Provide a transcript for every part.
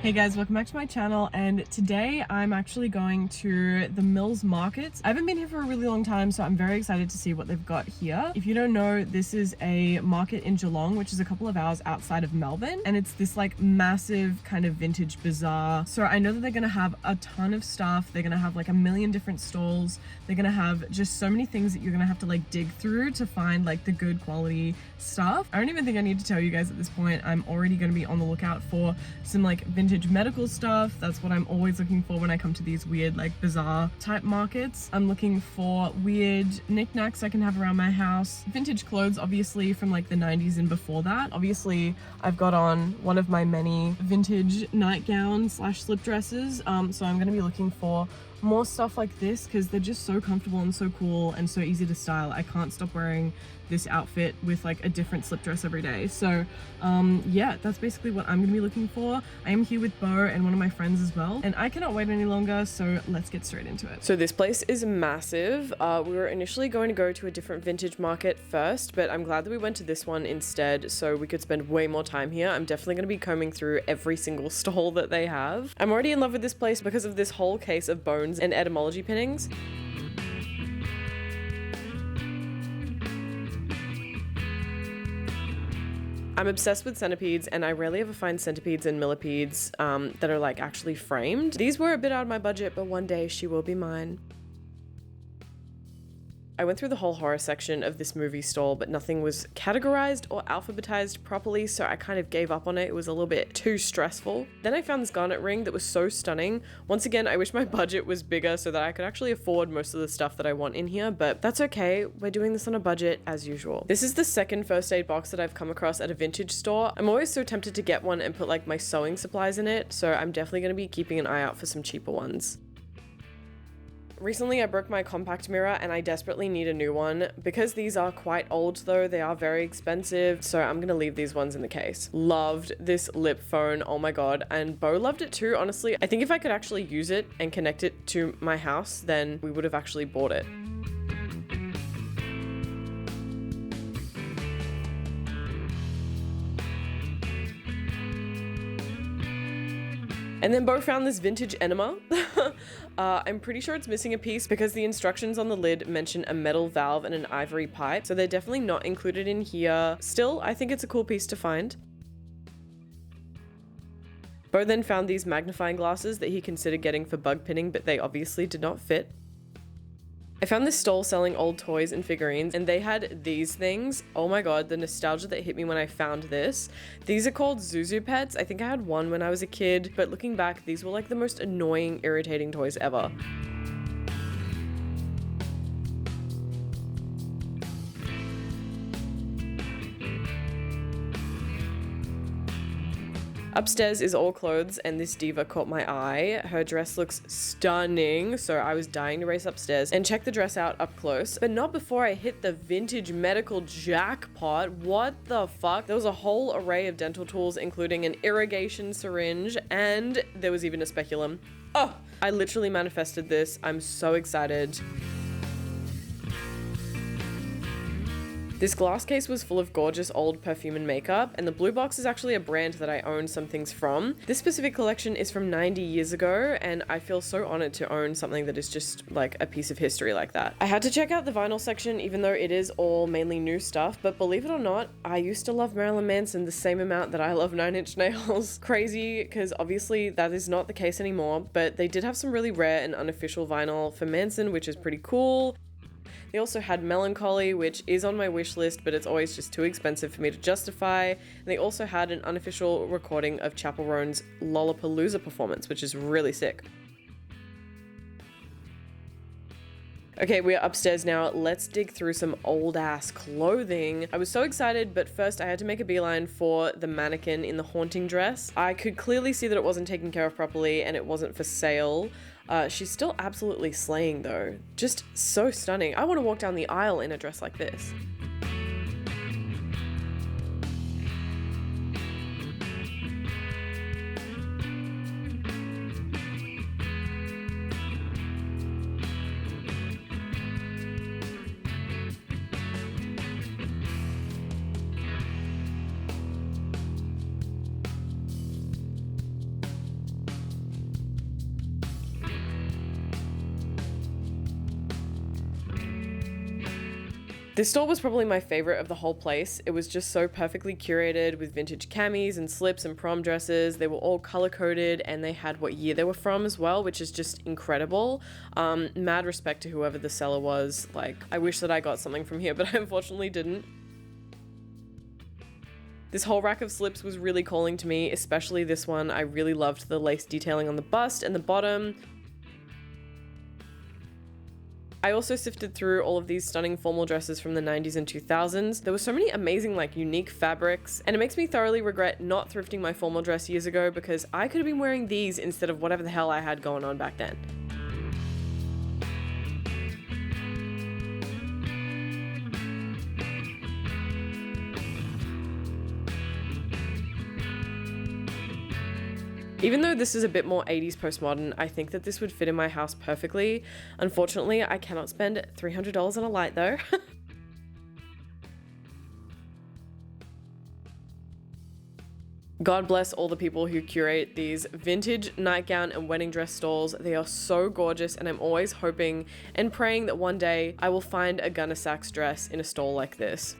Hey guys, welcome back to my channel, and today I'm actually going to the Mills Market. I haven't been here for a really long time, so I'm very excited to see what they've got here. If you don't know, this is a market in Geelong, which is a couple of hours outside of Melbourne, and it's this like massive kind of vintage bazaar. So I know that they're gonna have a ton of stuff. They're gonna have like a million different stalls. They're gonna have just so many things that you're gonna have to like dig through to find like the good quality stuff. I don't even think I need to tell you guys at this point. I'm already gonna be on the lookout for some like vintage medical stuff. That's what I'm always looking for when I come to these weird like bazaar type markets. I'm looking for weird knickknacks I can have around my house. Vintage clothes, obviously from like the 90s and before that. Obviously I've got on one of my many vintage nightgowns slash slip dresses, so I'm gonna be looking for more stuff like this because they're just so comfortable and so cool and so easy to style. I can't stop wearing this outfit with like a different slip dress every day. So yeah, that's basically what I'm gonna be looking for. I am here with Bo and one of my friends as well, and I cannot wait any longer, so let's get straight into it. So this place is massive. We were initially going to go to a different vintage market first, but I'm glad that we went to this one instead so we could spend way more time here. I'm definitely gonna be combing through every single stall that they have. I'm already in love with this place because of this whole case of bones and etymology pinnings. I'm obsessed with centipedes, and I rarely ever find centipedes and millipedes that are like actually framed. These were a bit out of my budget, but one day she will be mine. I went through the whole horror section of this movie stall, but nothing was categorized or alphabetized properly, so I kind of gave up on it. It was a little bit too stressful. Then I found this garnet ring that was so stunning. Once again, I wish my budget was bigger so that I could actually afford most of the stuff that I want in here, but that's okay. We're doing this on a budget as usual. This is the second first aid box that I've come across at a vintage store. I'm always so tempted to get one and put like my sewing supplies in it, so I'm definitely going to be keeping an eye out for some cheaper ones. Recently I broke my compact mirror and I desperately need a new one. Because these are quite old though, they are very expensive, so I'm gonna leave these ones in the case. Loved this lip phone, oh my god, and Bo loved it too, honestly. I think if I could actually use it and connect it to my house, then we would have actually bought it. And then Bo found this vintage enema. I'm pretty sure it's missing a piece because the instructions on the lid mention a metal valve and an ivory pipe, so they're definitely not included in here. Still, I think it's a cool piece to find. Bo then found these magnifying glasses that he considered getting for bug pinning, but they obviously did not fit. I found this stall selling old toys and figurines, and they had these things. Oh my god, the nostalgia that hit me when I found this. These are called Zuzu pets. I think I had one when I was a kid, but looking back, these were like the most annoying, irritating toys ever. Upstairs is all clothes, and this diva caught my eye. Her dress looks stunning, so I was dying to race upstairs and check the dress out up close, but not before I hit the vintage medical jackpot. What the fuck? There was a whole array of dental tools, including an irrigation syringe, and there was even a speculum. Oh, I literally manifested this. I'm so excited. This glass case was full of gorgeous old perfume and makeup, and the blue box is actually a brand that I own some things from. This specific collection is from 90 years ago, and I feel so honored to own something that is just like a piece of history like that. I had to check out the vinyl section, even though it is all mainly new stuff, but believe it or not, I used to love Marilyn Manson the same amount that I love Nine Inch Nails. Crazy, because obviously that is not the case anymore, but they did have some really rare and unofficial vinyl for Manson, which is pretty cool. They also had Melancholy, which is on my wish list, but it's always just too expensive for me to justify. And they also had an unofficial recording of Chappell Roan's Lollapalooza performance, which is really sick. Okay, we're upstairs now. Let's dig through some old ass clothing. I was so excited, but first I had to make a beeline for the mannequin in the haunting dress. I could clearly see that it wasn't taken care of properly and it wasn't for sale. She's still absolutely slaying though. Just so stunning. I want to walk down the aisle in a dress like this. This store was probably my favorite of the whole place. It was just so perfectly curated with vintage camis and slips and prom dresses. They were all color coded and they had what year they were from as well, which is just incredible. Mad respect to whoever the seller was. Like, I wish that I got something from here, but I unfortunately didn't. This whole rack of slips was really calling to me, especially this one. I really loved the lace detailing on the bust and the bottom. I also sifted through all of these stunning formal dresses from the 90s and 2000s. There were so many amazing, like, unique fabrics, and it makes me thoroughly regret not thrifting my formal dress years ago because I could have been wearing these instead of whatever the hell I had going on back then. Even though this is a bit more 80s postmodern, I think that this would fit in my house perfectly. Unfortunately, I cannot spend $300 on a light though. God bless all the people who curate these vintage nightgown and wedding dress stalls. They are so gorgeous, and I'm always hoping and praying that one day I will find a Gunner Sachs dress in a stall like this.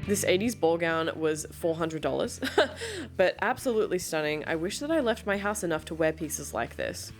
This 80s ball gown was $400, but absolutely stunning. I wish that I left my house enough to wear pieces like this.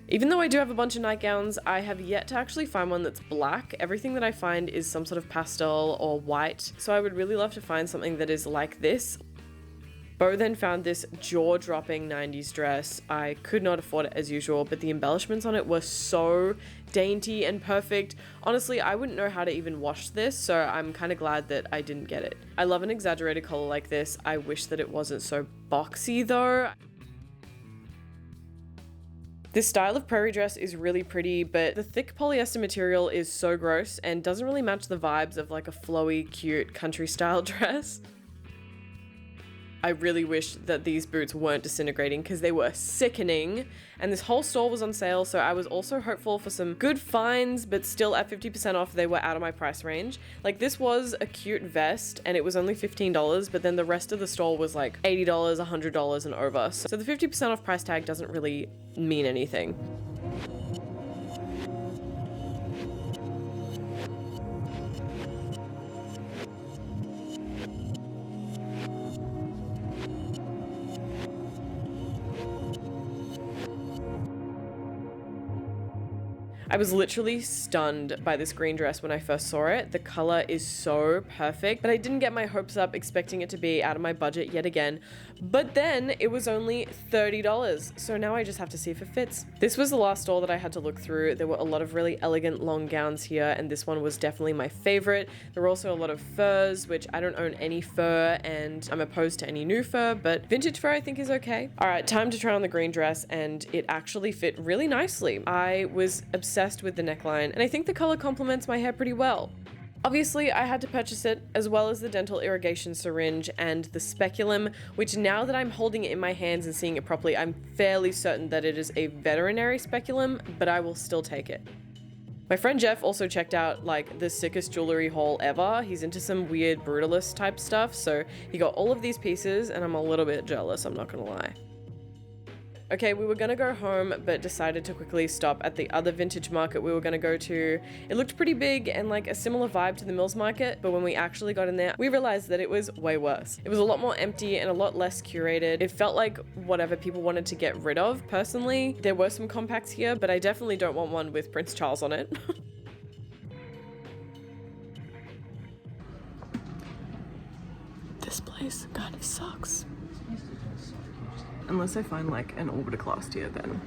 Even though I do have a bunch of nightgowns, I have yet to actually find one that's black. Everything that I find is some sort of pastel or white, so I would really love to find something that is like this. Bo then found this jaw-dropping 90s dress. I could not afford it as usual, but the embellishments on it were so dainty and perfect. Honestly, I wouldn't know how to even wash this, so I'm kind of glad that I didn't get it. I love an exaggerated color like this. I wish that it wasn't so boxy though. This style of prairie dress is really pretty, but the thick polyester material is so gross and doesn't really match the vibes of like a flowy, cute country style dress. I really wish that these boots weren't disintegrating because they were sickening, and this whole store was on sale, so I was also hopeful for some good finds, but still at 50% off they were out of my price range. Like, this was a cute vest and it was only $15, but then the rest of the store was like $80, $100 and over. So the 50% off price tag doesn't really mean anything. I was literally stunned by this green dress when I first saw it. The color is so perfect, but I didn't get my hopes up expecting it to be out of my budget yet again. But then it was only $30, so now I just have to see if it fits. This was the last store that I had to look through. There were a lot of really elegant long gowns here, and this one was definitely my favorite. There were also a lot of furs, which I don't own any fur, and I'm opposed to any new fur, but vintage fur I think is okay. All right, time to try on the green dress, and it actually fit really nicely. I was obsessed with the neckline, and I think the color complements my hair pretty well. Obviously, I had to purchase it, as well as the dental irrigation syringe and the speculum, which now that I'm holding it in my hands and seeing it properly, I'm fairly certain that it is a veterinary speculum, but I will still take it. My friend Jeff also checked out like the sickest jewelry haul ever. He's into some weird brutalist type stuff, so he got all of these pieces, and I'm a little bit jealous, I'm not gonna lie. Okay, we were gonna go home, but decided to quickly stop at the other vintage market we were gonna go to. It looked pretty big and like a similar vibe to the Mills market, but when we actually got in there, we realized that it was way worse. It was a lot more empty and a lot less curated. It felt like whatever people wanted to get rid of, personally. There were some compacts here, but I definitely don't want one with Prince Charles on it. This place kind of sucks. Unless I find like an orbiter class tier, then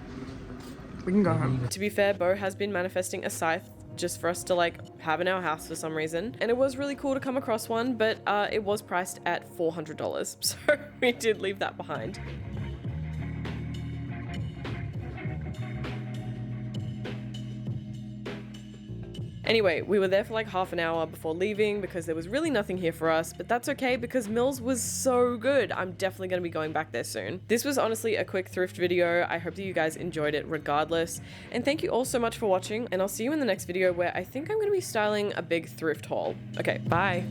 we can go home. To be fair, Bo has been manifesting a scythe just for us to like have in our house for some reason, and it was really cool to come across one, but it was priced at $400, so we did leave that behind. Anyway, we were there for like half an hour before leaving because there was really nothing here for us, but that's okay because Mills was so good. I'm definitely going to be going back there soon. This was honestly a quick thrift video. I hope that you guys enjoyed it regardless. And thank you all so much for watching, and I'll see you in the next video where I think I'm going to be styling a big thrift haul. Okay, bye.